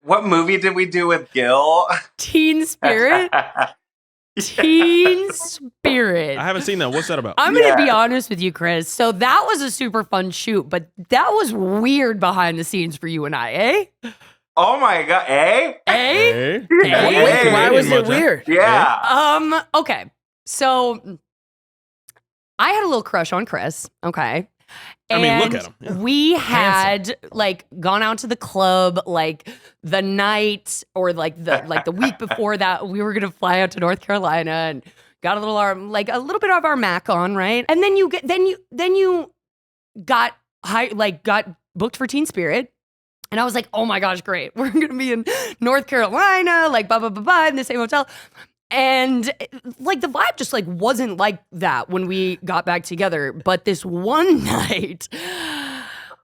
what movie did we do with Gil? Teen Spirit. Teen Spirit. I haven't seen that. What's that about? I'm going to be honest with you, Chris. So that was a super fun shoot, but that was weird behind the scenes for you and I, eh? Oh my God. Eh? Why was it weird? Yeah. Okay. So I had a little crush on Chris. Okay. I mean, look at him. Yeah. We had like gone out to the club like the night or like the week before that. We were gonna fly out to North Carolina and got a little bit of our Mac on, right? And then you got booked for Teen Spirit. And I was like, oh my gosh, great. We're gonna be in North Carolina, like blah blah blah blah in the same hotel. And like the vibe just like wasn't like that when we got back together. But this one night,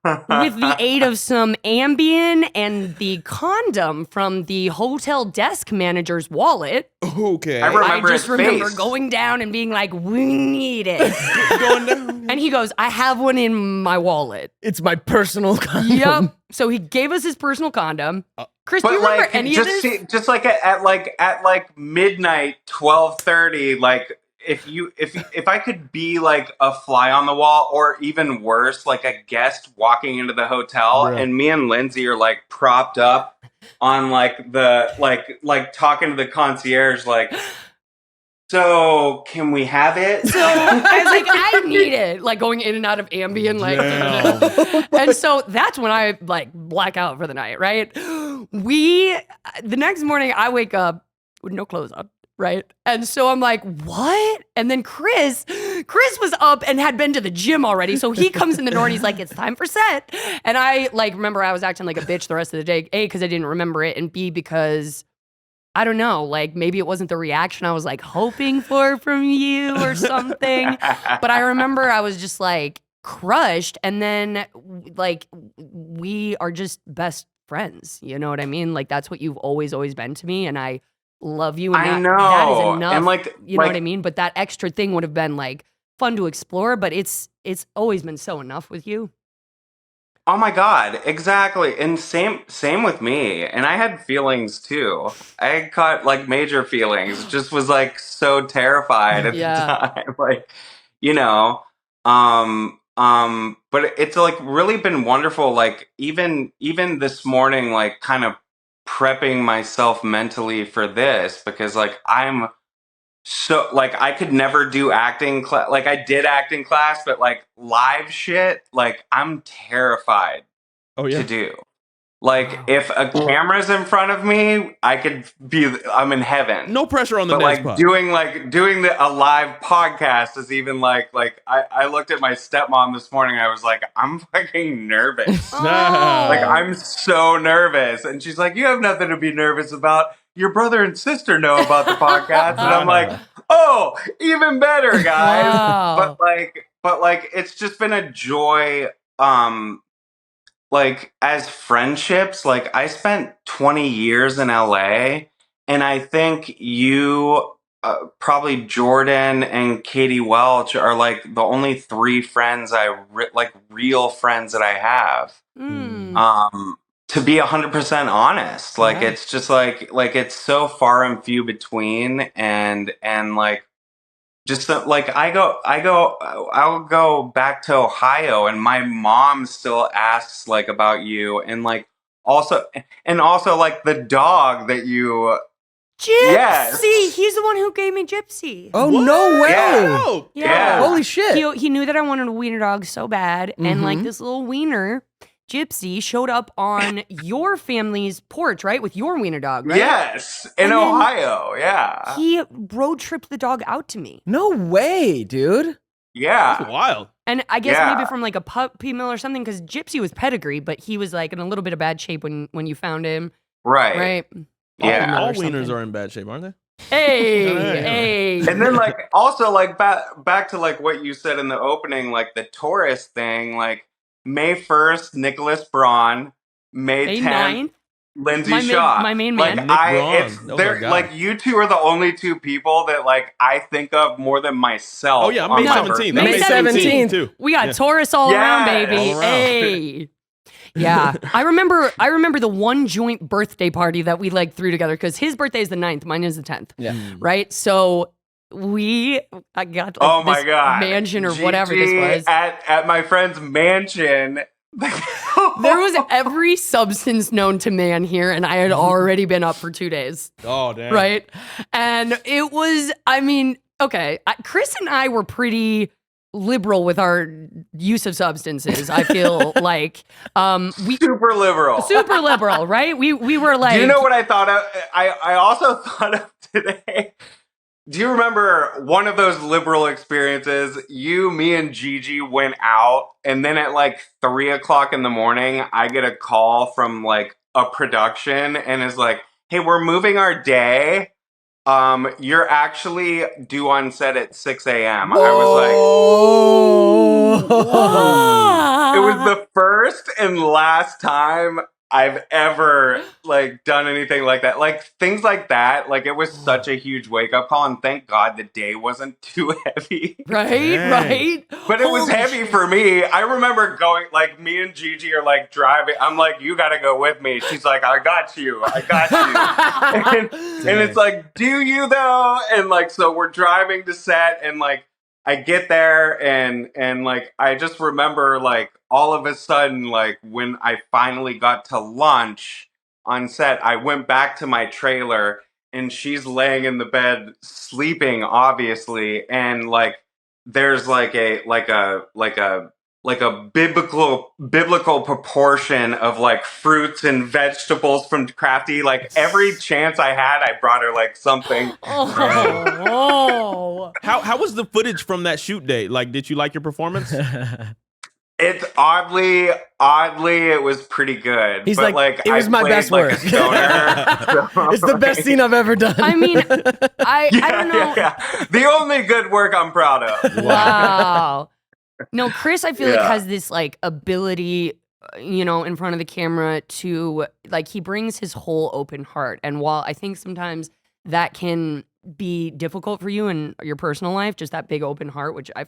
with the aid of some Ambien and the condom from the hotel desk manager's wallet, okay, I just remember going down and being like, we need it. Going down. And he goes, I have one in my wallet. It's my personal condom. Yep. So he gave us his personal condom. Chris, do you remember any of this? Just like at midnight, 12:30, like if I could be like a fly on the wall, or even worse, like a guest walking into the hotel, and me and Lindsey are like propped up on like the like talking to the concierge, like, so can we have it? So I was like, I need it, like going in and out of Ambien, like, and so that's when I like black out for the night, right? The next morning I wake up with no clothes on. Right. And so I'm like, what? And then Chris was up and had been to the gym already. So he comes in the door and he's like, it's time for set. And I like, remember I was acting like a bitch the rest of the day. A, because I didn't remember it. And B, because I don't know, like maybe it wasn't the reaction I was like hoping for from you or something. But I remember I was just like crushed. And then like, we are just best friends. You know what I mean? Like that's what you've always been to me. And I love you, and I know that is enough. And like, you know what I mean? But that extra thing would have been like fun to explore, but it's always been so enough with you. Oh my God, exactly. And same with me. And I had feelings too. I had caught like major feelings. Just was like so terrified at the time. Like, you know, but it's like really been wonderful. Like even this morning, like kind of prepping myself mentally for this, because like I'm so like I could never do acting class. Like I did acting class, but like live shit, like I'm terrified to do. Like if a camera's in front of me, I'm in heaven. No pressure on the but next doing a live podcast is even like I looked at my stepmom this morning. I was like, I'm fucking nervous. Like I'm so nervous. And she's like, you have nothing to be nervous about. Your brother and sister know about the podcast. And I'm like, oh, even better, guys. Wow. But like it's just been a joy. Like as friendships, like I spent 20 years in LA, and I think you, probably Jordan and Katie Welch are like the only three friends real friends that I have. To be 100% honest, like it's just like it's so far and few between, and like. Just like I'll go back to Ohio, and my mom still asks like about you, and like also like the dog that you. Gypsy, yes. He's the one who gave me Gypsy. Oh, what? No way! Yeah. Holy shit! He knew that I wanted a wiener dog so bad, and like this little wiener. Gypsy showed up on your family's porch, right? With your wiener dog, right? Yes, in Ohio, yeah. He road tripped the dog out to me. No way, dude. Yeah. That's wild. And I guess maybe from like a puppy mill or something, because Gypsy was pedigree, but he was like in a little bit of bad shape when you found him. Right. Right? Yeah. All wieners are in bad shape, aren't they? Hey. And then like also like back to like what you said in the opening, like the tourist thing, like May 1st, Nicholas Braun. May 10th, Lindsey Shaw. My main man. Like like you two are the only two people that like I think of more than myself. Oh yeah, May 17th. May 17th too. We got Taurus all around, baby. All around. Hey. Yeah. I remember the one joint birthday party that we like threw together because his birthday is the 9th, mine is the 10th. Yeah. Right? So I got Oh like my this God. mansion or Gigi whatever this was. At my friend's mansion. There was every substance known to man here, and I had already been up for 2 days. Oh, damn. Right? And it was, I mean, okay, Chris and I were pretty liberal with our use of substances. I feel like we super liberal, right? We were like, do you know what I thought of? I also thought of today. Do you remember one of those liberal experiences? You, me, and Gigi went out, and then at like 3:00 in the morning, I get a call from like a production, and it's like, "Hey, we're moving our day. You're actually due on set at 6 a.m." I was like, it was the first and last time I've ever like done anything like that. Like things like that. Like it was such a huge wake up call, and thank God the day wasn't too heavy. Right. But it was heavy for me. I remember going, like, me and Gigi are like driving. I'm like, you got to go with me. She's like, I got you. and it's like, do you though? And like, so we're driving to set, and like, I get there, and like, I just remember like all of a sudden, like when I finally got to lunch on set, I went back to my trailer, and she's laying in the bed sleeping, obviously, and like there's like a biblical proportion of like fruits and vegetables from Crafty. Like every chance I had, I brought her like something. Oh. How was the footage from that shoot day? Like, did you like your performance? It's oddly, it was pretty good. He's but like, it I was my played, best like, work. a stoner, so, It's the best scene I've ever done. I mean, I don't know. Yeah. The only good work I'm proud of. Wow. No, Chris, I feel like has this like ability, in front of the camera to like, he brings his whole open heart. And while I think sometimes that can be difficult for you in your personal life, just that big open heart, which I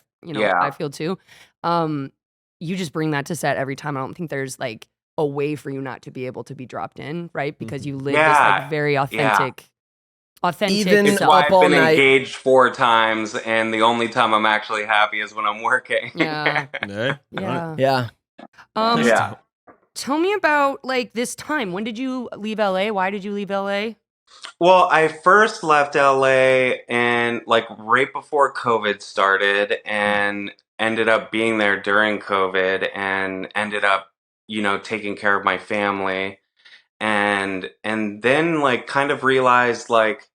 feel too. You just bring that to set every time. I don't think there's like a way for you not to be able to be dropped in, right? Because you live this like very authentic. Even It's up why I've all been night. engaged 4 times, and the only time I'm actually happy is when I'm working. Yeah. Yeah. Yeah. Yeah. Yeah. Tell me about like this time. When did you leave LA? Why did you leave LA? Well, I first left LA and like right before COVID started, and ended up being there during COVID, and ended up, taking care of my family, and then like kind of realized like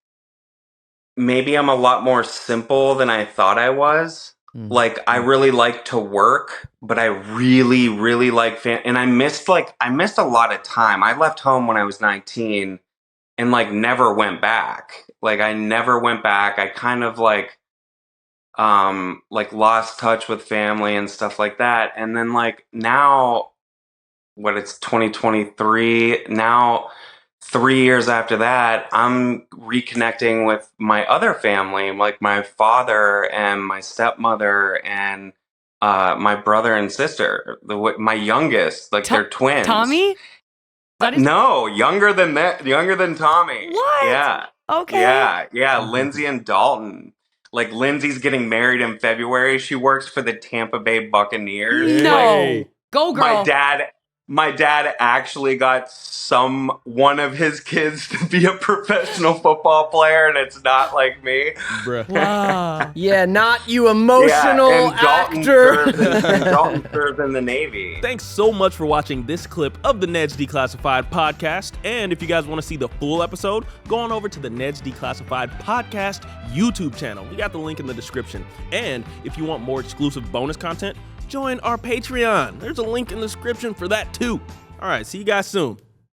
maybe I'm a lot more simple than I thought I was. Like I really like to work, but I really, really like and I missed a lot of time. I left home when I was 19 and like never went back. Like I never went back. I kind of like lost touch with family and stuff like that. And then like now, it's 2023 now. 3 years after that, I'm reconnecting with my other family, like my father and my stepmother and my brother and sister, my youngest, like they're twins. Tommy? No, younger than Tommy. What? Yeah. Okay. Yeah. Lindsey and Dalton. Like Lindsey's getting married in February. She works for the Tampa Bay Buccaneers. No. Hey. Go girl. My dad actually got one of his kids to be a professional football player, and it's not like me. Bruh. Wow. Yeah, not you emotional and actor. Dalton served in the Navy. Thanks so much for watching this clip of the Ned's Declassified podcast. And if you guys want to see the full episode, go on over to the Ned's Declassified podcast YouTube channel. We got the link in the description. And if you want more exclusive bonus content, join our Patreon. There's a link in the description for that too. All right, see you guys soon.